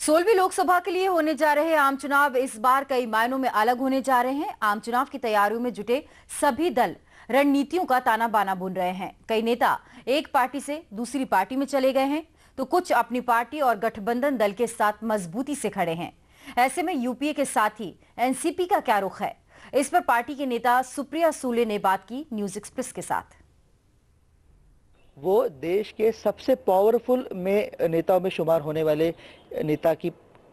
16वीं लोकसभा के लिए होने जा रहे आम चुनाव इस बार कई मायनों में अलग होने जा रहे हैं। आम चुनाव की तैयारियों में जुटे सभी दल रणनीतियों का ताना बाना बुन रहे हैं। कई नेता एक पार्टी से दूसरी पार्टी में चले गए हैं, तो कुछ अपनी पार्टी और गठबंधन दल के साथ मजबूती से खड़े हैं। ऐसे में यूपीए के साथ ही एनसीपी का क्या रुख है, इस पर पार्टी के नेता सुप्रिया सुले ने बात की न्यूज एक्सप्रेस के साथ। वो देश के सबसे पावरफुल में नेताओं में शुमार होने वाले नेता की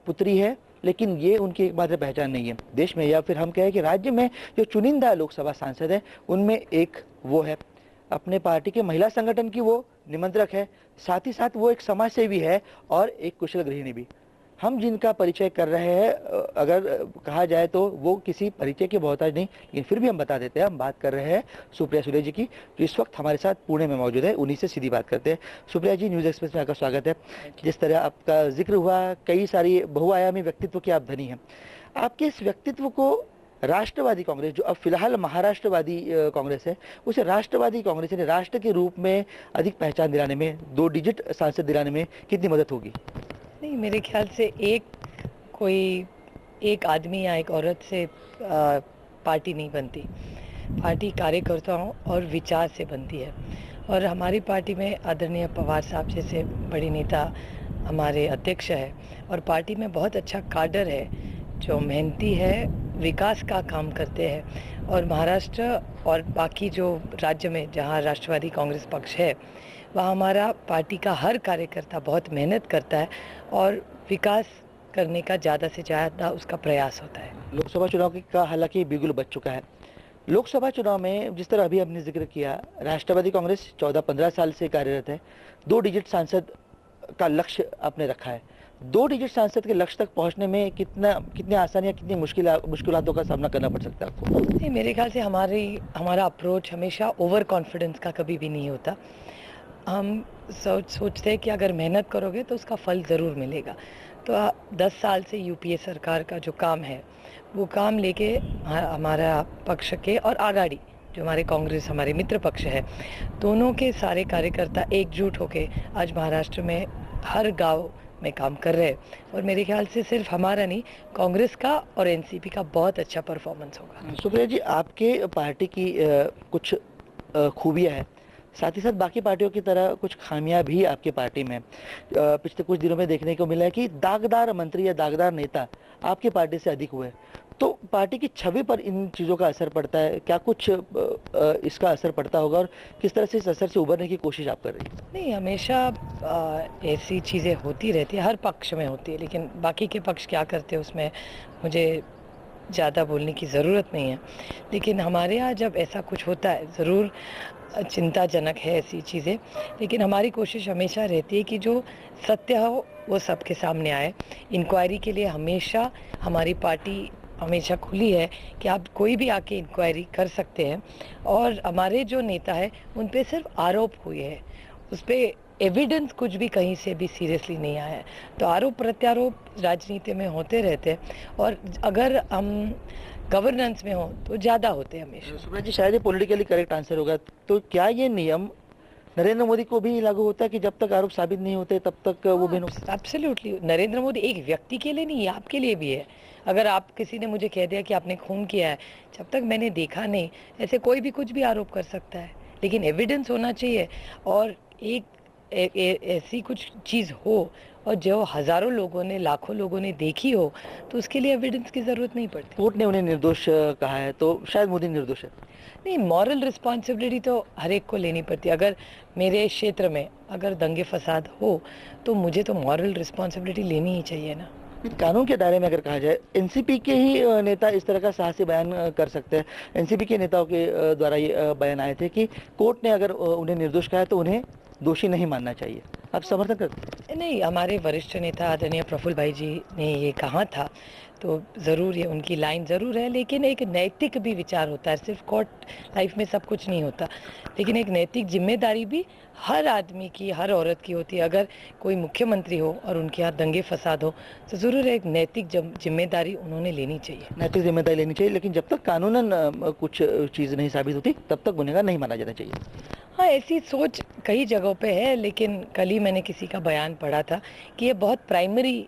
पुत्री है, लेकिन ये उनकी एकमात्र पहचान नहीं है देश में, या फिर हम कहें कि राज्य में जो चुनिंदा लोकसभा सांसद है उनमें एक वो है। अपने पार्टी के महिला संगठन की वो निमंत्रक है, साथ ही साथ वो एक समाज सेवी है और एक कुशल गृहिणी भी। हम जिनका परिचय कर रहे हैं, अगर कहा जाए तो वो किसी परिचय के मोहताज नहीं, लेकिन फिर भी हम बता देते हैं। हम बात कर रहे हैं सुप्रिया सुले जी की, जो इस वक्त हमारे साथ पुणे में मौजूद है। उन्हीं से सीधी बात करते हैं। सुप्रिया जी, न्यूज एक्सप्रेस में आपका स्वागत है। जिस तरह आपका जिक्र हुआ, कई सारी बहुआयामी व्यक्तित्व की आप धनी हैं। आपके इस व्यक्तित्व को राष्ट्रवादी कांग्रेस, जो अब फिलहाल महाराष्ट्रवादी कांग्रेस है, उसे राष्ट्रवादी कांग्रेस ने राष्ट्र के रूप में अधिक पहचान दिलाने में, 2 डिजिट सांसद दिलाने में कितनी मदद होगी? नहीं, मेरे ख्याल से एक आदमी या एक औरत से पार्टी नहीं बनती। पार्टी कार्यकर्ताओं और विचार से बनती है। और हमारी पार्टी में आदरणीय पवार साहब जैसे बड़े नेता हमारे अध्यक्ष है, और पार्टी में बहुत अच्छा काडर है जो मेहनती है, विकास का काम करते हैं। और महाराष्ट्र और बाकी जो राज्य में जहां राष्ट्रवादी कांग्रेस पक्ष है, वहाँ हमारा पार्टी का हर कार्यकर्ता बहुत मेहनत करता है और विकास करने का ज़्यादा से ज़्यादा उसका प्रयास होता है। लोकसभा चुनाव का हालांकि बिगुल बच चुका है। लोकसभा चुनाव में जिस तरह अभी हमने जिक्र किया, राष्ट्रवादी कांग्रेस 14-15 साल से कार्यरत है। 2 डिजिट सांसद का लक्ष्य आपने रखा है। 2 डिजिट सांसद के लक्ष्य तक पहुंचने में कितने आसान या कितनी मुश्किलातों का सामना करना पड़ सकता है आपको? नहीं, मेरे ख्याल से हमारा अप्रोच हमेशा ओवर कॉन्फिडेंस का कभी भी नहीं होता। हम सोचते हैं कि अगर मेहनत करोगे तो उसका फल ज़रूर मिलेगा। तो 10 साल से यूपीए सरकार का जो काम है, वो काम लेके हमारा पक्ष के और आगाड़ी जो हमारे कांग्रेस, हमारे मित्र पक्ष है, दोनों के सारे कार्यकर्ता एकजुट होके आज महाराष्ट्र में हर गांव में काम कर रहे हैं। और मेरे ख्याल से सिर्फ हमारा नहीं, कांग्रेस का और एनसीपी का बहुत अच्छा परफॉर्मेंस होगा। सुप्रिया जी, आपके पार्टी की कुछ खूबियाँ हैं, साथ ही साथ बाकी पार्टियों की तरह कुछ खामियां भी आपकी पार्टी में पिछले कुछ दिनों में देखने को मिला है कि दागदार मंत्री या दागदार नेता आपकी पार्टी से अधिक हुए। तो पार्टी की छवि पर इन चीज़ों का असर पड़ता है क्या? कुछ इसका असर पड़ता होगा, और किस तरह से इस असर से उबरने की कोशिश आप कर रही हैं? नहीं, हमेशा ऐसी चीज़ें होती रहती है, हर पक्ष में होती है, लेकिन बाकी के पक्ष क्या करते हैं उसमें मुझे ज़्यादा बोलने की ज़रूरत नहीं है। लेकिन हमारे यहाँ जब ऐसा कुछ होता है, ज़रूर चिंताजनक है ऐसी चीज़ें, लेकिन हमारी कोशिश हमेशा रहती है कि जो सत्य हो वो सबके सामने आए। इंक्वायरी के लिए हमेशा हमारी पार्टी हमेशा खुली है कि आप कोई भी आके इंक्वायरी कर सकते हैं। और हमारे जो नेता है उन पे सिर्फ आरोप हुए हैं, उस पर एविडेंस कुछ भी कहीं से भी सीरियसली नहीं आया है। तो आरोप प्रत्यारोप राजनीति में होते रहते हैं, और अगर हम गवर्नेंस में हो तो ज़्यादा होते हैं हमेशा। सुब्रत जी, शायद ये पॉलिटिकली करेक्ट आंसर होगा। तो क्या ये नियम नरेंद्र मोदी को भी लागू होता है कि जब तक आरोप साबित नहीं होते तब तक वो भी? एब्सोल्युटली। नरेंद्र मोदी एक व्यक्ति के लिए नहीं, आपके लिए भी है। अगर आप किसी ने मुझे कह दिया कि आपने खून किया है, जब तक मैंने देखा नहीं, ऐसे कोई भी कुछ भी आरोप कर सकता है, लेकिन एविडेंस होना चाहिए। और एक ऐसी कुछ चीज़ हो और जो हज़ारों लोगों ने, लाखों लोगों ने देखी हो, तो उसके लिए एविडेंस की ज़रूरत नहीं पड़ती। कोर्ट ने उन्हें निर्दोष कहा है, तो शायद मोदी निर्दोष है। नहीं, मॉरल रिस्पॉन्सिबिलिटी तो हर एक को लेनी पड़ती है। अगर मेरे क्षेत्र में अगर दंगे फसाद हो तो मुझे तो मॉरल रिस्पॉन्सिबिलिटी लेनी ही चाहिए ना। कानून के दायरे में अगर कहा जाए, एनसीपी के ही नेता इस तरह का साहसी बयान कर सकते हैं। एनसीपी के नेताओं के द्वारा ये बयान आए थे कि कोर्ट ने अगर उन्हें निर्दोष कहा तो उन्हें दोषी नहीं मानना चाहिए। आप समर्थन करते? नहीं, हमारे वरिष्ठ नेता आदरणीय प्रफुल्ल भाई जी ने ये कहा था, तो ज़रूर ये उनकी लाइन ज़रूर है, लेकिन एक नैतिक भी विचार होता है। सिर्फ कोर्ट लाइफ में सब कुछ नहीं होता, लेकिन एक नैतिक जिम्मेदारी भी हर आदमी की, हर औरत की होती है। अगर कोई मुख्यमंत्री हो और उनके यहाँ दंगे फसाद हो, तो ज़रूर एक नैतिक जिम्मेदारी उन्होंने लेनी चाहिए। नैतिक जिम्मेदारी लेनी चाहिए, लेकिन जब तक कानूनन कुछ चीज़ नहीं साबित होती तब तक गुनहगार नहीं माना जाना चाहिए। हाँ, ऐसी सोच कई जगहों पे है, लेकिन कल ही मैंने किसी का बयान पढ़ा था कि ये बहुत प्राइमरी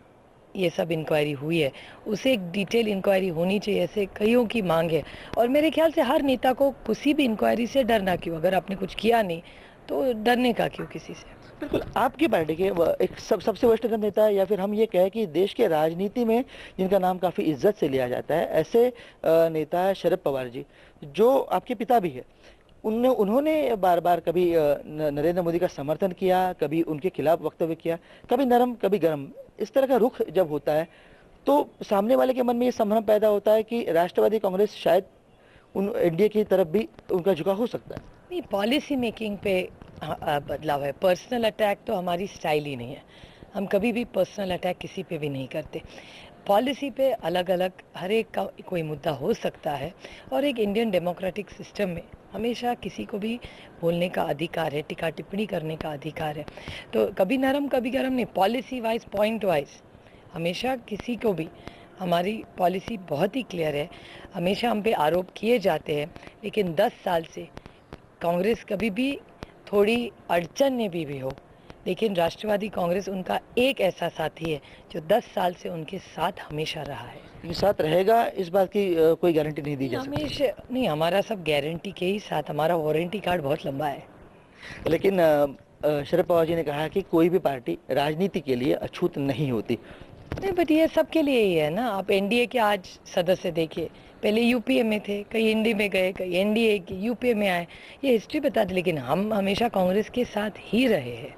ये सब इंक्वायरी हुई है उसे एक डिटेल इंक्वायरी होनी चाहिए, ऐसे कईयों की मांग है। और मेरे ख्याल से हर नेता को किसी भी इंक्वायरी से डरना क्यों, अगर आपने कुछ किया नहीं तो डरने का क्यों किसी से। बिल्कुल, आपकी पार्टी के एक सबसे वरिष्ठ नेता है, या फिर हम ये कहें कि देश के राजनीति में जिनका नाम काफ़ी इज्जत से लिया जाता है, ऐसे नेता है शरद पवार जी, जो आपके पिता भी है। उन्होंने बार बार कभी नरेंद्र मोदी का समर्थन किया, कभी उनके खिलाफ वक्तव्य किया, कभी नरम कभी गरम। इस तरह का रुख जब होता है तो सामने वाले के मन में ये संभ्रम पैदा होता है कि राष्ट्रवादी कांग्रेस शायद उन एनडीए की तरफ भी उनका झुकाव हो सकता है। नहीं, पॉलिसी मेकिंग पे बदलाव है। पर्सनल अटैक तो हमारी स्टाइल ही नहीं है, हम कभी भी पर्सनल अटैक किसी पे भी नहीं करते। पॉलिसी पे अलग अलग हर एक का कोई मुद्दा हो सकता है, और एक इंडियन डेमोक्रेटिक सिस्टम में हमेशा किसी को भी बोलने का अधिकार है, टीका टिप्पणी करने का अधिकार है। तो कभी नरम कभी गरम नहीं, पॉलिसी वाइज पॉइंट वाइज हमेशा किसी को भी, हमारी पॉलिसी बहुत ही क्लियर है। हमेशा हम पे आरोप किए जाते हैं, लेकिन 10 साल से कांग्रेस कभी भी थोड़ी अड़चन में भी हो, लेकिन राष्ट्रवादी कांग्रेस उनका एक ऐसा साथी है जो 10 साल से उनके साथ हमेशा रहा है। इनके साथ रहेगा, इस बात की कोई गारंटी नहीं दी जा सकती। हमेशा नहीं, हमारा सब गारंटी के ही साथ, हमारा वारंटी कार्ड बहुत लंबा है। लेकिन शरद पवार जी ने कहा कि कोई भी पार्टी राजनीति के लिए अछूत नहीं होती। नहीं, बट ये सबके लिए ही है ना। आप एनडीए के आज सदस्य देखिए, पहले यूपीए में थे, कई एनडीए में गए, कई एनडीए के यूपीए में आए, ये हिस्ट्री बता दी। लेकिन हम हमेशा कांग्रेस के साथ ही रहे हैं,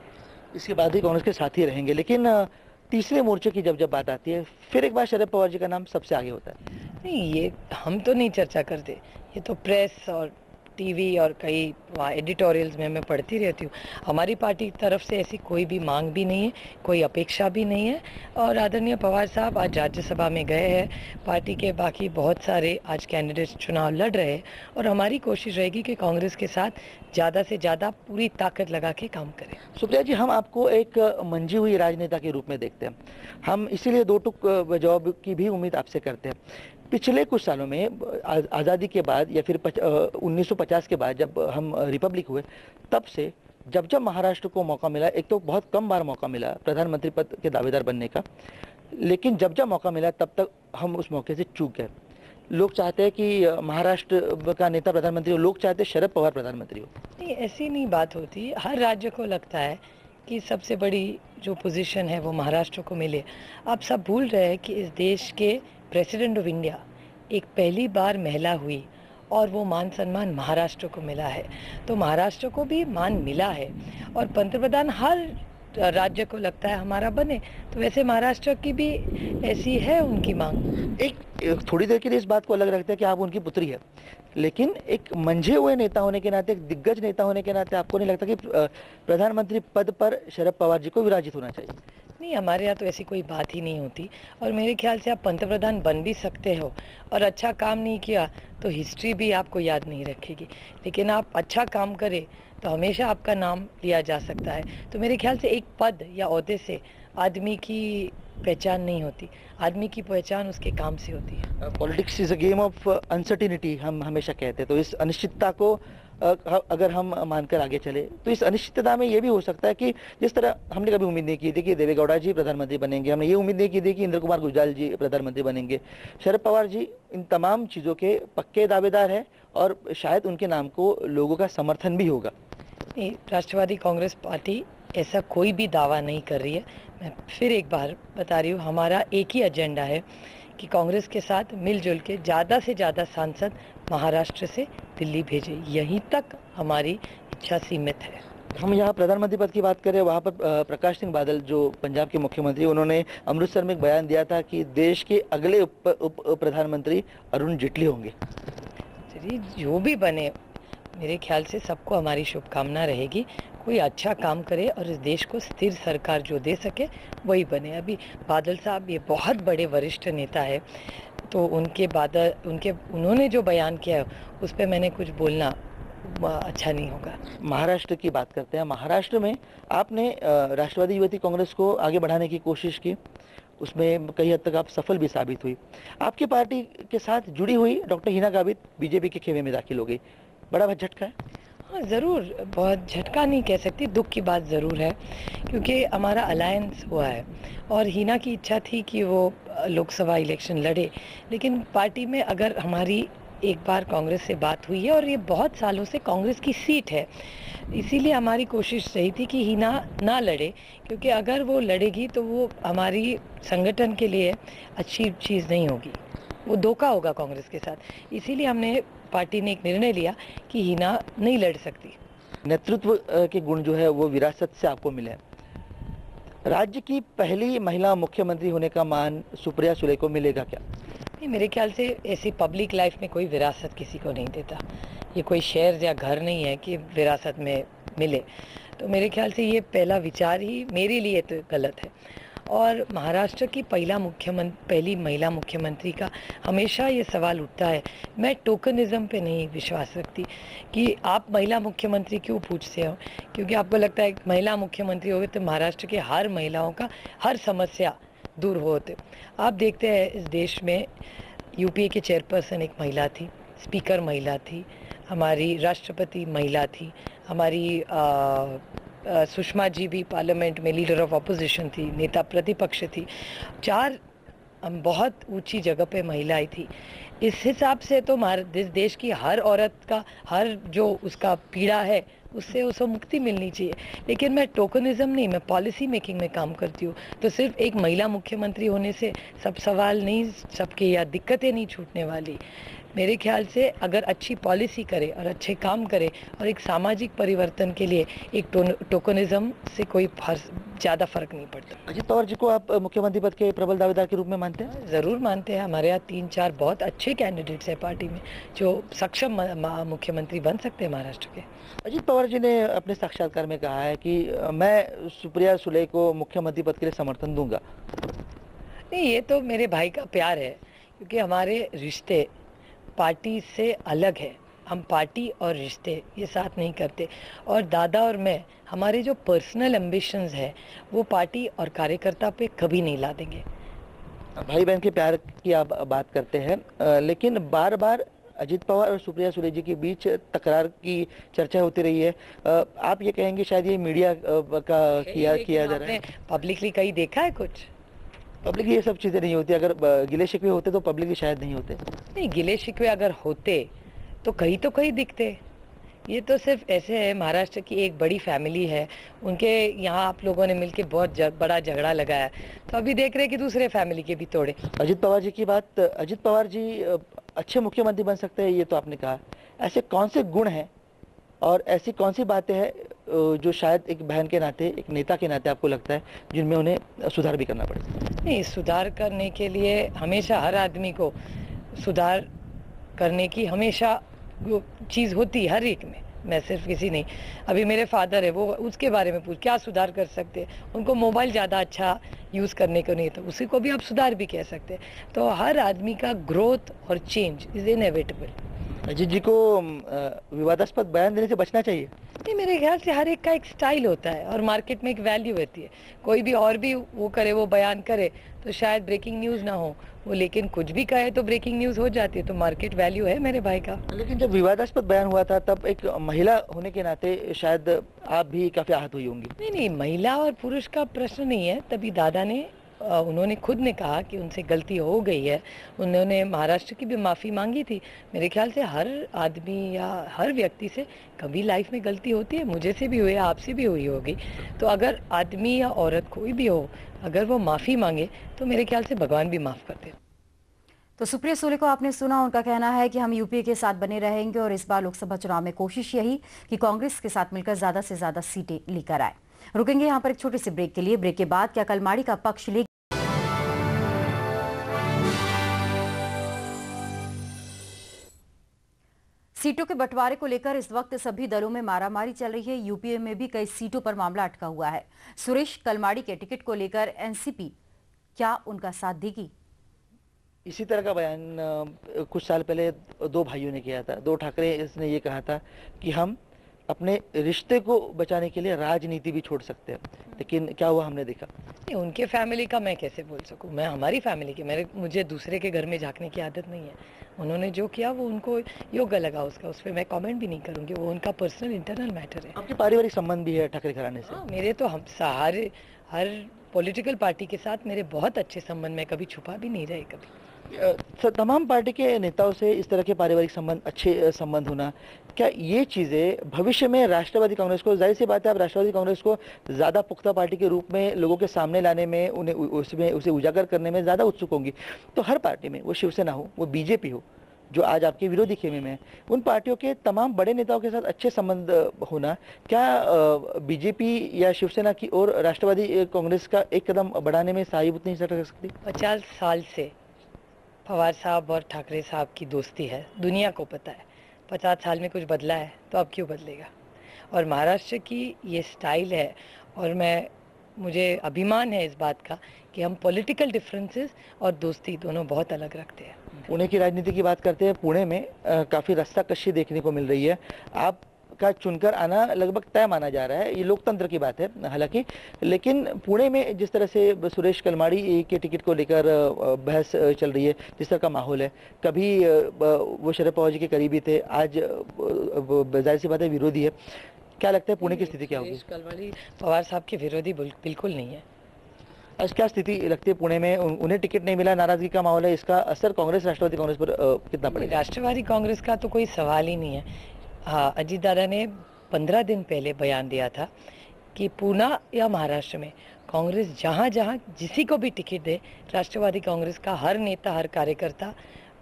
इसके बाद ही कांग्रेस के साथ ही रहेंगे। लेकिन तीसरे मोर्चे की जब बात आती है, फिर एक बार शरद पवार जी का नाम सबसे आगे होता है। नहीं, ये हम तो नहीं चर्चा करते, ये तो प्रेस और टीवी और कई एडिटोरियल्स में मैं पढ़ती रहती हूँ। हमारी पार्टी की तरफ से ऐसी कोई भी मांग भी नहीं है, कोई अपेक्षा भी नहीं है। और आदरणीय पवार साहब आज राज्यसभा में गए हैं, पार्टी के बाकी बहुत सारे आज कैंडिडेट्स चुनाव लड़ रहे हैं, और हमारी कोशिश रहेगी कि कांग्रेस के साथ ज़्यादा से ज़्यादा पूरी ताकत लगा के काम करें। सुप्रिया जी, हम आपको एक मंजी हुई राजनेता के रूप में देखते हैं। हम इसीलिए दो टुक जवाब की भी उम्मीद आपसे करते हैं। पिछले कुछ सालों में आज़ादी के बाद, या फिर 1950 के बाद जब हम रिपब्लिक हुए, तब से जब महाराष्ट्र को मौका मिला, एक तो बहुत कम बार मौका मिला प्रधानमंत्री पद के दावेदार बनने का, लेकिन जब मौका मिला तब तक हम उस मौके से चूक गए। लोग चाहते हैं कि महाराष्ट्र का नेता प्रधानमंत्री हो, लोग चाहते हैं शरद पवार प्रधानमंत्री हो। नहीं, ऐसी नहीं बात होती। हर राज्य को लगता है कि सबसे बड़ी जो पोजीशन है वो महाराष्ट्र को मिले। आप सब भूल रहे हैं कि इस देश के प्रेसिडेंट ऑफ इंडिया एक पहली बार महिला हुई, और वो मान सम्मान महाराष्ट्र को मिला है। तो महाराष्ट्र को भी मान मिला है, और पंतप्रधान हर राज्य को लगता है हमारा बने, तो वैसे महाराष्ट्र की भी ऐसी है उनकी मांग। एक थोड़ी देर के लिए इस बात को अलग रखते हैं कि आप उनकी पुत्री है, लेकिन एक मंझे हुए नेता होने के नाते, एक दिग्गज नेता होने के नाते, आपको नहीं लगता कि प्रधानमंत्री पद पर शरद पवार जी को विराजित होना चाहिए? नहीं, हमारे यहाँ तो ऐसी कोई बात ही नहीं होती। और मेरे ख्याल से आप पंतप्रधान बन भी सकते हो, और अच्छा काम नहीं किया तो हिस्ट्री भी आपको याद नहीं रखेगी, लेकिन आप अच्छा काम करें तो हमेशा आपका नाम लिया जा सकता है। तो मेरे ख्याल से एक पद या ओहदे से आदमी की पहचान नहीं होती, आदमी की पहचान उसके काम से होती है। Politics is a game of uncertainty, हम हमेशा कहते हैं। तो इस अनिश्चितता को अगर हम मानकर आगे चले, तो इस अनिश्चितता में ये भी हो सकता है कि जिस तरह हमने कभी उम्मीद नहीं की थी कि देवेगौड़ा जी प्रधानमंत्री बनेंगे, हमने ये उम्मीद नहीं की थी कि इंद्र कुमार गुजराल जी प्रधानमंत्री बनेंगे, शरद पवार जी इन तमाम चीज़ों के पक्के दावेदार हैं, और शायद उनके नाम को लोगों का समर्थन भी होगा। नहीं, राष्ट्रवादी कांग्रेस पार्टी ऐसा कोई भी दावा नहीं कर रही है। मैं फिर एक बार बता रही हूँ, हमारा एक ही एजेंडा है कि कांग्रेस के साथ मिलजुल के ज़्यादा से ज़्यादा सांसद महाराष्ट्र से दिल्ली भेजे, यहीं तक हमारी इच्छा सीमित है। हम यहाँ प्रधानमंत्री पद की बात करें, वहाँ पर प्रकाश सिंह बादल जो पंजाब के मुख्यमंत्री, उन्होंने अमृतसर में एक बयान दिया था कि देश के अगले उप प्रधानमंत्री अरुण जेटली होंगे। चलिए, जो भी बने, मेरे ख्याल से सबको हमारी शुभकामना रहेगी, कोई अच्छा काम करे और इस देश को स्थिर सरकार जो दे सके वही बने। अभी बादल साहब ये बहुत बड़े वरिष्ठ नेता है, तो उन्होंने जो बयान किया है उस पर मैंने कुछ बोलना अच्छा नहीं होगा। महाराष्ट्र की बात करते हैं। महाराष्ट्र में आपने राष्ट्रवादी युवती कांग्रेस को आगे बढ़ाने की कोशिश की, उसमें कई हद तक आप सफल भी साबित हुई। आपकी पार्टी के साथ जुड़ी हुई डॉक्टर हिना गावित बीजेपी के खेमे में दाखिल हो गई, बड़ा झटका है। हाँ, ज़रूर। बहुत झटका नहीं कह सकती, दुख की बात ज़रूर है, क्योंकि हमारा अलायंस हुआ है और हिना की इच्छा थी कि वो लोकसभा इलेक्शन लड़े, लेकिन पार्टी में अगर हमारी एक बार कांग्रेस से बात हुई है और ये बहुत सालों से कांग्रेस की सीट है, इसीलिए हमारी कोशिश रही थी कि हिना ना लड़े, क्योंकि अगर वो लड़ेगी तो वो हमारी संगठन के लिए अच्छी चीज़ नहीं होगी, वो धोखा होगा कांग्रेस के साथ। इसीलिए हमने पार्टी ने एक निर्णय लिया कि हिना नहीं लड़ सकती। नेतृत्व के गुण जो है वो विरासत से आपको मिले हैं। राज्य की पहली महिला मुख्यमंत्री होने का मान सुप्रिया सुले को मिलेगा क्या? नहीं, मेरे ख्याल से ऐसी पब्लिक लाइफ में कोई विरासत किसी को नहीं देता। ये कोई शेयर या घर नहीं है कि विरासत में मिले। तो मेरे ख्याल से ये पहला विचार ही मेरे लिए तो गलत है। और महाराष्ट्र की पहली महिला मुख्यमंत्री का हमेशा ये सवाल उठता है। मैं टोकनिज्म पे नहीं विश्वास रखती कि आप महिला मुख्यमंत्री क्यों पूछते हो, क्योंकि आपको लगता है महिला मुख्यमंत्री होगी तो महाराष्ट्र के हर महिलाओं का हर समस्या दूर होते। आप देखते हैं इस देश में यूपीए के चेयरपर्सन एक महिला थी, स्पीकर महिला थी, हमारी राष्ट्रपति महिला थी, हमारी सुषमा जी भी पार्लियामेंट में लीडर ऑफ अपोजिशन थी, नेता प्रतिपक्ष थी। 4 बहुत ऊंची जगह पे महिलाएं थी। इस हिसाब से तो इस देश की हर औरत का हर जो उसका पीड़ा है उससे उसे मुक्ति मिलनी चाहिए। लेकिन मैं टोकनिज्म नहीं, मैं पॉलिसी मेकिंग में काम करती हूँ। तो सिर्फ एक महिला मुख्यमंत्री होने से सब सवाल नहीं, सबके या दिक्कतें नहीं छूटने वाली। मेरे ख्याल से अगर अच्छी पॉलिसी करे और अच्छे काम करे और एक सामाजिक परिवर्तन के लिए एक टोकनिज्म से कोई ज़्यादा फर्क नहीं पड़ता। अजित पवार जी को आप मुख्यमंत्री पद के प्रबल दावेदार के रूप में मानते हैं? ज़रूर मानते हैं। हमारे यहाँ 3-4 बहुत अच्छे कैंडिडेट्स हैं पार्टी में जो सक्षम मुख्यमंत्री बन सकते हैं महाराष्ट्र के। अजित पवार जी ने अपने साक्षात्कार में कहा है कि मैं सुप्रिया सुले को मुख्यमंत्री पद के लिए समर्थन दूंगा। नहीं, ये तो मेरे भाई का प्यार है, क्योंकि हमारे रिश्ते पार्टी से अलग है। हम पार्टी और रिश्ते ये साथ नहीं करते। और दादा और मैं हमारे जो पर्सनल एम्बिशंस है वो पार्टी और कार्यकर्ता पे कभी नहीं ला देंगे। भाई बहन के प्यार की आप बात करते हैं, लेकिन बार बार अजित पवार और सुप्रिया सुले जी के बीच तकरार की चर्चा होती रही है। आप ये कहेंगे शायद ये मीडिया का किया जा रहा है? पब्लिकली कहीं देखा है कुछ? पब्लिक ये सब चीजें नहीं होती। अगर गिले शिकवे होते तो पब्लिक शायद नहीं होते। नहीं, गिले शिकवे अगर होते तो कहीं दिखते। ये तो सिर्फ ऐसे है, महाराष्ट्र की एक बड़ी फैमिली है, उनके यहाँ आप लोगों ने मिलके बहुत बड़ा झगड़ा लगाया, तो अभी देख रहे हैं कि दूसरे फैमिली के भी तोड़े। अजित पवार जी की बात, अजित पवार जी अच्छे मुख्यमंत्री बन सकते हैं, ये तो आपने कहा। ऐसे कौन से गुण हैं और ऐसी कौन सी बातें हैं जो शायद एक बहन के नाते, एक नेता के नाते आपको लगता है जिनमें उन्हें सुधार भी करना पड़े? नहीं, सुधार करने के लिए हमेशा हर आदमी को सुधार करने की हमेशा वो चीज़ होती है हर एक में, मैं सिर्फ किसी नहीं। अभी मेरे फादर है, वो उसके बारे में पूछ क्या सुधार कर सकते हैं। उनको मोबाइल ज़्यादा अच्छा यूज़ करने को नहीं, तो उसी को भी आप सुधार भी कह सकते हैं। तो हर आदमी का ग्रोथ और चेंज इज़ इनएविटेबल। अजित जी को विवादास्पद बयान देने से बचना चाहिए? नहीं, मेरे ख्याल से हर एक का एक स्टाइल होता है और मार्केट में एक वैल्यू होती है। कोई भी और भी वो करे, वो बयान करे तो शायद ब्रेकिंग न्यूज़ ना हो वो, लेकिन कुछ भी कहे तो ब्रेकिंग न्यूज़ हो जाती है। तो मार्केट वैल्यू है मेरे भाई का। लेकिन जब विवादास्पद बयान हुआ था तब एक महिला होने के नाते शायद आप भी काफी आहत हुई होंगी। नहीं, महिला और पुरुष का प्रश्न नहीं है। तभी दादा ने उन्होंने खुद ने कहा कि उनसे गलती हो गई है। उन्होंने महाराष्ट्र की भी माफ़ी मांगी थी। मेरे ख्याल से हर आदमी या हर व्यक्ति से कभी लाइफ में गलती होती है, मुझे से भी हुई है, आपसे भी हुई होगी। तो अगर आदमी या औरत कोई भी हो, अगर वो माफ़ी मांगे तो मेरे ख्याल से भगवान भी माफ़ करते हैं। तो सुप्रिया सुले को आपने सुना, उनका कहना है कि हम यूपीए के साथ बने रहेंगे और इस बार लोकसभा चुनाव में कोशिश यही कि कांग्रेस के साथ मिलकर ज्यादा से ज्यादा सीटें लेकर आए। रुकेंगे यहाँ पर एक छोटे से ब्रेक के लिए। ब्रेक के बाद क्या कलमाड़ी का पक्ष ले सीटों के बंटवारे को लेकर इस वक्त सभी दलों में मारामारी चल रही है। यूपीए में भी कई सीटों पर मामला अटका हुआ है। सुरेश कलमाड़ी के टिकट को लेकर एनसीपी क्या उनका साथ देगी? इसी तरह का बयान कुछ साल पहले दो भाइयों ने किया था। दो ठाकरे इसने ये कहा था कि हम अपने रिश्ते को बचाने के लिए राजनीति भी छोड़ सकते हैं, लेकिन क्या हुआ हमने देखा। नहीं, उनके फैमिली का मैं कैसे बोल सकूं, मैं हमारी फैमिली की, मुझे दूसरे के घर में झांकने की आदत नहीं है। उन्होंने जो किया वो उनको योग्य लगा, उसका उस पर मैं कमेंट भी नहीं करूंगी, वो उनका पर्सनल इंटरनल मैटर है। आपके पारिवारिक संबंध भी है ठाकरे घराने से। हाँ, मेरे तो हम सारे हर पॉलिटिकल पार्टी के साथ मेरे बहुत अच्छे संबंध, में कभी छुपा भी नहीं रहे कभी। तमाम पार्टी के नेताओं से इस तरह के पारिवारिक संबंध, अच्छे संबंध होना, क्या ये चीज़ें भविष्य में राष्ट्रवादी कांग्रेस को, जाहिर सी बात है आप राष्ट्रवादी कांग्रेस को ज़्यादा पुख्ता पार्टी के रूप में लोगों के सामने लाने में, उन्हें उसमें उसे उजागर करने में ज़्यादा उत्सुक होंगी। तो हर पार्टी में, वो शिवसेना हो, वो बीजेपी हो, जो आज आपके विरोधी खेमे में है, उन पार्टियों के तमाम बड़े नेताओं के साथ अच्छे संबंध होना, क्या बीजेपी या शिवसेना की और राष्ट्रवादी कांग्रेस का एक कदम बढ़ाने में सहायभूत नहीं कर सकती? 50 साल से पवार साहब और ठाकरे साहब की दोस्ती है, दुनिया को पता है। 50 साल में कुछ बदला है तो अब क्यों बदलेगा। और महाराष्ट्र की ये स्टाइल है, और मुझे अभिमान है इस बात का कि हम पॉलिटिकल डिफरेंसेस और दोस्ती दोनों बहुत अलग रखते हैं। पुणे की राजनीति की बात करते हैं। पुणे में काफ़ी रस्साकशी देखने को मिल रही है। आप का चुनकर आना लगभग तय माना जा रहा है, ये लोकतंत्र की बात है हालांकि, लेकिन पुणे में जिस तरह से सुरेश कलमाड़ी के टिकट को लेकर बहस चल रही है, जिस तरह का माहौल है, कभी वो शरद पवार जी के करीबी थे, आज जाहिर सी बात है विरोधी है। क्या लगता है पुणे की स्थिति क्या होगी? सुरेश कलमाड़ी पवार साहब के विरोधी बिल्कुल नहीं है। आज क्या स्थिति लगती है पुणे में? उन्हें टिकट नहीं मिला, नाराजगी का माहौल है, इसका असर कांग्रेस, राष्ट्रवादी कांग्रेस पर कितना पड़ेगा? राष्ट्रवादी कांग्रेस का तो कोई सवाल ही नहीं है। हाँ, अजीत दादा ने 15 दिन पहले बयान दिया था कि पुणे या महाराष्ट्र में कांग्रेस जहाँ जहाँ जिसी को भी टिकट दे, राष्ट्रवादी कांग्रेस का हर नेता, हर कार्यकर्ता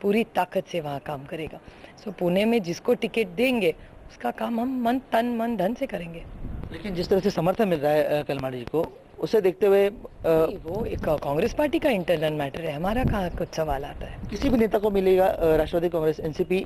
पूरी ताकत से वहाँ काम करेगा। सो पुणे में जिसको टिकट देंगे उसका काम हम तन मन धन से करेंगे। लेकिन जिस तरह से समर्थन मिल रहा है कलमाड़ी जी को, उसे देखते हुए वो एक कांग्रेस पार्टी का इंटरनल मैटर है, हमारा कहाँ कुछ सवाल आता है। किसी भी नेता को मिलेगा, राष्ट्रवादी कांग्रेस, एनसीपी,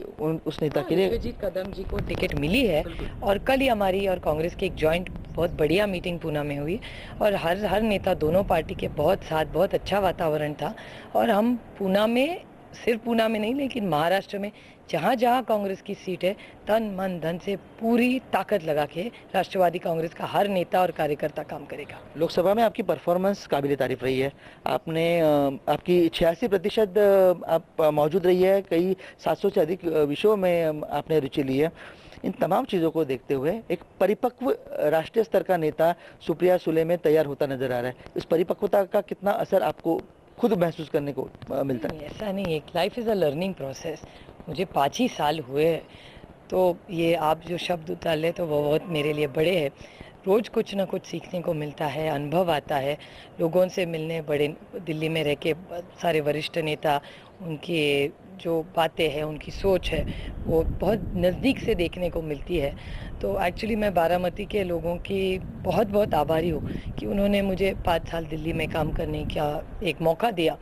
उस नेता के लिए। विश्वजीत कदम जी को टिकट मिली है, और कल ही हमारी और कांग्रेस की एक जॉइंट बहुत बढ़िया मीटिंग पुणे में हुई, और हर नेता, दोनों पार्टी के बहुत साथ, बहुत अच्छा वातावरण था। और हम पुणे में, सिर्फ पुणे में नहीं लेकिन महाराष्ट्र में जहाँ जहाँ कांग्रेस की सीट है, तन मन धन से पूरी ताकत लगा के राष्ट्रवादी कांग्रेस का हर नेता और कार्यकर्ता काम करेगा। लोकसभा में आपकी परफॉर्मेंस काबिल तारीफ रही है। आपने आपकी 86% आप मौजूद रही है, कई 700 से अधिक विषयों में आपने रुचि ली है। इन तमाम चीज़ों को देखते हुए एक परिपक्व राष्ट्रीय स्तर का नेता सुप्रिया सुले में तैयार होता नजर आ रहा है। इस परिपक्वता का कितना असर आपको खुद महसूस करने को मिलता है? ऐसा नहीं है, life is a learning process. मुझे 5 ही साल हुए हैं, तो ये आप जो शब्द उतारे तो वो बहुत मेरे लिए बड़े हैं। रोज़ कुछ ना कुछ सीखने को मिलता है, अनुभव आता है, लोगों से मिलने, बड़े दिल्ली में रह के सारे वरिष्ठ नेता, उनकी जो बातें हैं, उनकी सोच है, वो बहुत नज़दीक से देखने को मिलती है। तो एक्चुअली मैं बारामती के लोगों की बहुत बहुत आभारी हूँ कि उन्होंने मुझे 5 साल दिल्ली में काम करने का एक मौका दिया,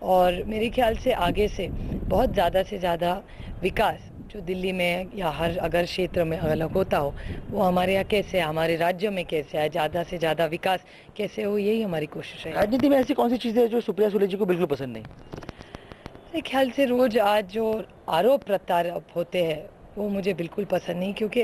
और मेरे ख्याल से आगे से बहुत ज़्यादा से ज़्यादा विकास जो दिल्ली में या हर अगर क्षेत्र में अलग होता हो, वो हमारे यहाँ कैसे है, हमारे राज्य में कैसे है, ज़्यादा से ज़्यादा विकास कैसे हो, यही हमारी कोशिश है। राजनीति में ऐसी कौन सी चीज़ें जो सुप्रिया सुले जी को बिल्कुल पसंद नहीं? मेरे ख्याल से रोज़ आज जो आरोप प्रत्यारोप होते हैं वो मुझे बिल्कुल पसंद नहीं, क्योंकि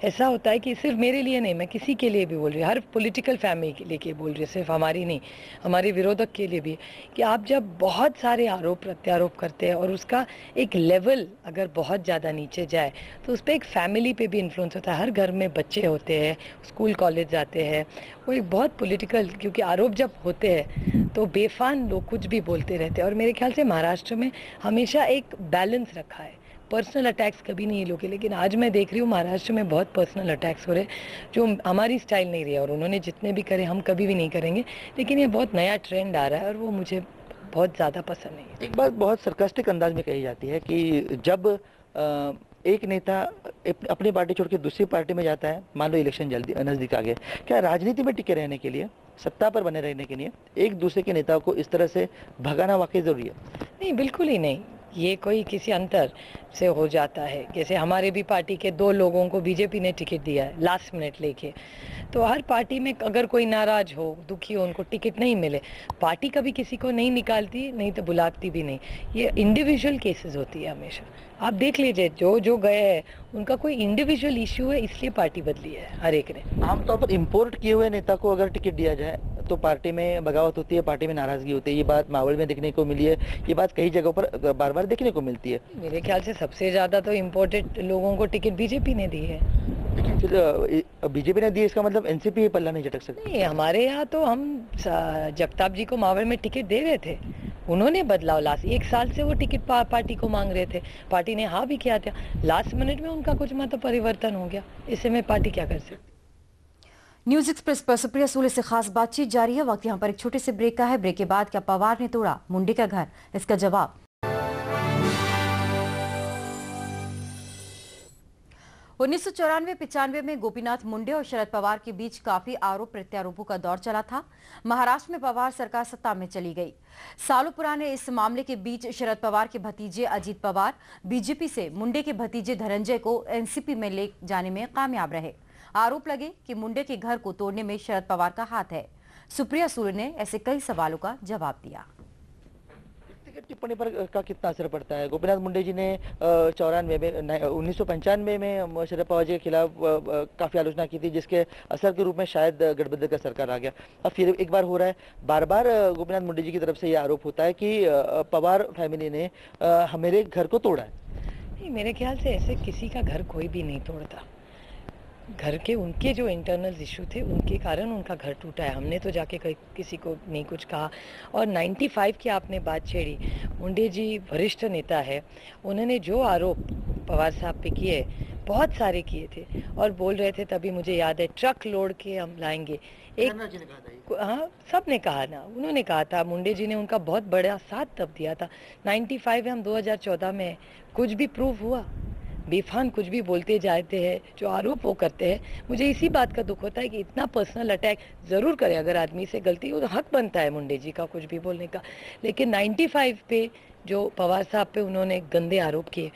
ऐसा होता है कि सिर्फ मेरे लिए नहीं, मैं किसी के लिए भी बोल रही हूँ, हर पॉलिटिकल फैमिली के लिए बोल रही हूँ, सिर्फ हमारी नहीं, हमारे विरोधक के लिए भी, कि आप जब बहुत सारे आरोप प्रत्यारोप करते हैं और उसका एक लेवल अगर बहुत ज़्यादा नीचे जाए तो उस पर एक फैमिली पे भी इन्फ्लुएंस होता है। हर घर में बच्चे होते हैं, स्कूल कॉलेज जाते हैं, वो एक बहुत पॉलिटिकल, क्योंकि आरोप जब होते हैं तो बेफान लोग कुछ भी बोलते रहते हैं। और मेरे ख्याल से महाराष्ट्र में हमेशा एक बैलेंस रखा है, पर्सनल अटैक्स कभी नहीं लोगे, लेकिन आज मैं देख रही हूँ महाराष्ट्र में बहुत पर्सनल अटैक्स हो रहे हैं जो हमारी स्टाइल नहीं रही है, और उन्होंने जितने भी करे हम कभी भी नहीं करेंगे, लेकिन ये बहुत नया ट्रेंड आ रहा है और वो मुझे बहुत ज़्यादा पसंद नहीं है। एक बात बहुत सरकास्टिक अंदाज में कही जाती है कि जब एक नेता अपनी पार्टी छोड़ के दूसरी पार्टी में जाता है, मान लो इलेक्शन जल्दी नज़दीक आ गया, क्या राजनीति में टिके रहने के लिए, सत्ता पर बने रहने के लिए एक दूसरे के नेताओं को इस तरह से भगाना वाकई ज़रूरी है? नहीं, बिल्कुल ही नहीं। ये कोई किसी अंतर से हो जाता है। जैसे हमारे भी पार्टी के 2 लोगों को बीजेपी ने टिकट दिया है लास्ट मिनट लेके। तो हर पार्टी में अगर कोई नाराज हो, दुखी हो, उनको टिकट नहीं मिले, पार्टी कभी किसी को नहीं निकालती, नहीं तो बुलाती भी नहीं। ये इंडिविजुअल केसेस होती है हमेशा। आप देख लीजिए जो गए हैं उनका कोई इंडिविजुअल इश्यू है, इसलिए पार्टी बदली है हर एक ने। आमतौर पर इंपोर्ट किए हुए नेता को अगर टिकट दिया जाए तो पार्टी में बगावत होती है, पार्टी में नाराजगी होती है। ये बात मावल में देखने को मिली है, ये बात कई जगहों पर बार बार देखने को मिलती है। मेरे ख्याल से सबसे ज्यादा तो इम्पोर्टेड लोगों को टिकट बीजेपी ने दी है। लेकिन फिर बीजेपी ने दी, इसका मतलब एनसीपी पल्ला नहीं झटक सकती। नहीं, हमारे यहाँ तो हम जगताप जी को मावल में टिकट दे रहे थे, उन्होंने बदलाव लास्ट 1 साल से वो टिकट पार्टी को मांग रहे थे, पार्टी ने हाँ भी किया था, लास्ट मिनट में उनका कुछ मत परिवर्तन हो गया। इससे में पार्टी क्या कर सकती। न्यूज एक्सप्रेस पर सुप्रिया सूले से खास बातचीत जारी है। वक्त यहाँ पर एक छोटे से ब्रेक का है। ब्रेक के बाद क्या पवार ने तोड़ा मुंडे का घर, इसका जवाब। 1994-95 में गोपीनाथ मुंडे और शरद पवार के बीच काफी आरोप प्रत्यारोपों का दौर चला था। महाराष्ट्र में पवार सरकार सत्ता में चली गई। सालों पुराने इस मामले के बीच शरद पवार के भतीजे अजीत पवार बीजेपी से मुंडे के भतीजे धनंजय को एनसीपी में ले जाने में कामयाब रहे। आरोप लगे कि मुंडे के घर को तोड़ने में शरद पवार का हाथ है। सुप्रिया सूले ने ऐसे कई सवालों का जवाब दिया। टिप्पणी पर का कितना असर पड़ता है? गोपीनाथ मुंडे जी ने 1995 में शरद पवार जी के खिलाफ काफी आलोचना की थी, जिसके असर के रूप में शायद गठबंधन का सरकार आ गया। अब फिर एक बार हो रहा है, बार बार गोपीनाथ मुंडे जी की तरफ से यह आरोप होता है कि पवार फैमिली ने मेरे घर को तोड़ा है। नहीं, मेरे ख्याल से ऐसे किसी का घर कोई भी नहीं तोड़ता। घर के उनके जो इंटरनल इशू थे उनके कारण उनका घर टूटा है। हमने तो जाके किसी को नहीं कुछ कहा। और 95 की आपने बात छेड़ी, मुंडे जी वरिष्ठ नेता है, उन्होंने जो आरोप पवार साहब पे किए बहुत सारे किए थे और बोल रहे थे, तभी मुझे याद है ट्रक लोड के हम लाएंगे। हाँ, सब ने कहा ना, उन्होंने कहा था, मुंडे जी ने उनका बहुत बड़ा साथ तब दिया था। 95 में हम 2014 में कुछ भी प्रूफ हुआ? बेफान कुछ भी बोलते जाते हैं, जो आरोप वो करते हैं। मुझे इसी बात का दुख होता है कि इतना पर्सनल अटैक ज़रूर करे, अगर आदमी से गलती हो तो हक बनता है मुंडे जी का कुछ भी बोलने का। लेकिन 95 पे जो पवार साहब पे उन्होंने गंदे आरोप किए,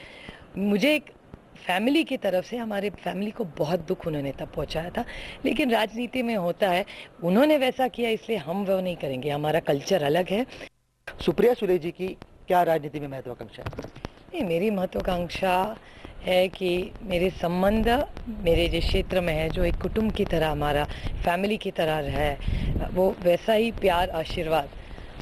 मुझे एक फैमिली की तरफ से हमारे फैमिली को बहुत दुख उन्होंने तब पहुंचाया था। लेकिन राजनीति में होता है, उन्होंने वैसा किया इसलिए हम वो नहीं करेंगे, हमारा कल्चर अलग है। सुप्रिया सुले जी की क्या राजनीति में महत्वाकांक्षा है? नहीं, मेरी महत्वाकांक्षा है कि मेरे संबंध मेरे जिस क्षेत्र में है, जो एक कुटुंब की तरह हमारा फैमिली की तरह रहा है, वो वैसा ही प्यार आशीर्वाद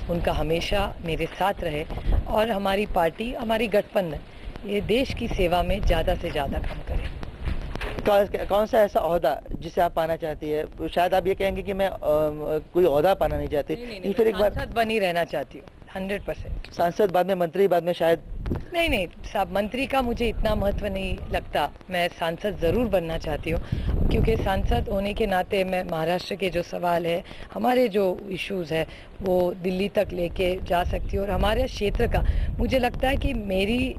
उनका हमेशा मेरे साथ रहे। और हमारी पार्टी, हमारी गठबंधन ये देश की सेवा में ज़्यादा से ज़्यादा काम करे। कौन सा ऐसा ओहदा जिसे आप पाना चाहती है? शायद आप ये कहेंगे कि मैं कोई ओहदा पाना नहीं चाहती। नहीं, फिर एक बार सांसद बनी रहना चाहती हूँ 100%। सांसद, बाद में मंत्री, बाद में शायद नहीं, साहब मंत्री का मुझे इतना महत्व नहीं लगता। मैं सांसद ज़रूर बनना चाहती हूँ, क्योंकि सांसद होने के नाते मैं महाराष्ट्र के जो सवाल है, हमारे जो इश्यूज़ है, वो दिल्ली तक लेके जा सकती हूँ। और हमारे क्षेत्र का मुझे लगता है कि मेरी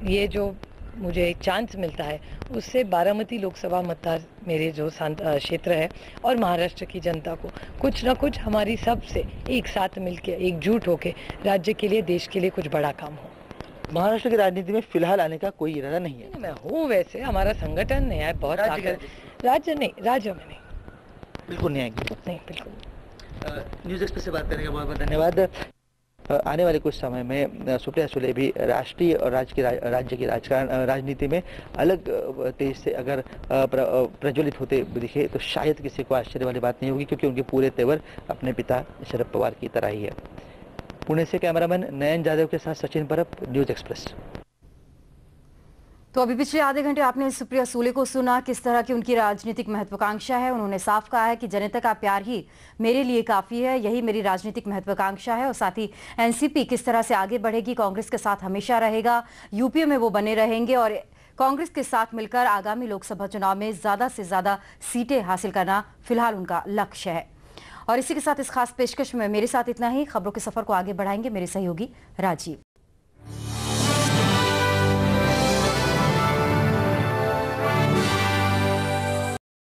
ये जो मुझे चांस मिलता है, उससे बारामती लोकसभा मतदार मेरे जो क्षेत्र है और महाराष्ट्र की जनता को कुछ ना कुछ हमारी सबसे एक साथ मिलके एकजुट होके राज्य के लिए, देश के लिए कुछ बड़ा काम हो। महाराष्ट्र की राजनीति में फिलहाल आने का कोई इरादा नहीं है? मैं हूँ, वैसे हमारा संगठन है बहुत राज्य में नहीं, बिल्कुल नहीं आएंगे। नहीं, बिल्कुल। न्यूज़ एक्सप्रेस से बात करने का बहुत बहुत धन्यवाद। आने वाले कुछ समय में सुप्रिया सुले भी राष्ट्रीय और राज्य की राजनीति में अलग तेज से अगर प्रज्वलित होते दिखे तो शायद किसी को आश्चर्य वाली बात नहीं होगी, क्योंकि उनके पूरे तेवर अपने पिता शरद पवार की तरह ही है। पुणे से कैमरामैन नयन जादव के साथ सचिन परब, न्यूज़ एक्सप्रेस। तो अभी पिछले आधे घंटे आपने सुप्रिया सूले को सुना, किस तरह की उनकी राजनीतिक महत्वाकांक्षा है। उन्होंने साफ कहा है कि जनता का प्यार ही मेरे लिए काफी है, यही मेरी राजनीतिक महत्वाकांक्षा है। और साथ ही एनसीपी किस तरह से आगे बढ़ेगी, कांग्रेस के साथ हमेशा रहेगा, यूपी में वो बने रहेंगे और कांग्रेस के साथ मिलकर आगामी लोकसभा चुनाव में ज्यादा से ज्यादा सीटें हासिल करना फिलहाल उनका लक्ष्य है। और इसी के साथ इस खास पेशकश में मेरे साथ इतना ही। खबरों के सफर को आगे बढ़ाएंगे मेरे सहयोगी राजीव।